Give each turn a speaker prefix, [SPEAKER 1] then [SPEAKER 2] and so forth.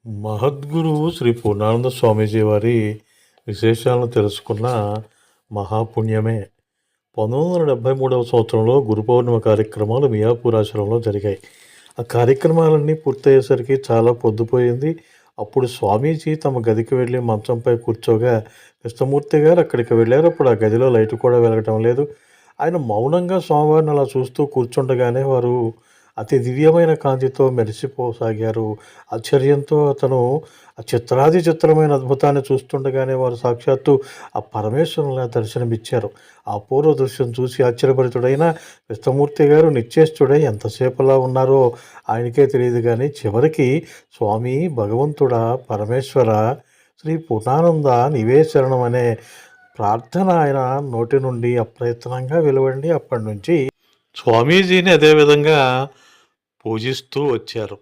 [SPEAKER 1] మహద్గురువు శ్రీ పూర్ణానంద స్వామీజీ వారి విశేషాలను తెలుసుకున్న మహాపుణ్యమే. 1973వ సంవత్సరంలో గురు పౌర్ణిమ కార్యక్రమాలు మియాపూర్ ఆశ్రమంలో జరిగాయి. ఆ కార్యక్రమాలన్నీ పూర్తయ్యేసరికి చాలా పొద్దుపోయింది. అప్పుడు స్వామీజీ తమ గదికి వెళ్ళి మంచంపై కూర్చోగా కృష్ణమూర్తి గారు అక్కడికి వెళ్ళారు. అప్పుడు ఆ గదిలో లైటు కూడా వెలగటం లేదు. ఆయన మౌనంగా స్వామివారిని అలా చూస్తూ కూర్చుండగానే వారు అతి దివ్యమైన కాంతితో మెరిసిపోసాగారు. ఆశ్చర్యంతో అతను ఆ చిత్రాది చిత్రమైన అద్భుతాన్ని చూస్తుండగానే వారు సాక్షాత్తు ఆ పరమేశ్వరునిలా దర్శనమిచ్చారు. ఆ అపూర్వ దృశ్యం చూసి ఆశ్చర్యభరితుడైన కృష్ణమూర్తి గారు నిశ్చేష్టుడై ఎంతసేపలా ఉన్నారో ఆయనకే తెలియదు గానీ చివరికి స్వామి, భగవంతుడా, పరమేశ్వర, శ్రీ పూర్ణానంద నీవే శరణం అనే ప్రార్థన ఆయన నోటి నుండి అప్రయత్నంగా వెలువడి అప్పటి నుంచి స్వామీజీని అదేవిధంగా పూజిస్తూ వచ్చారు.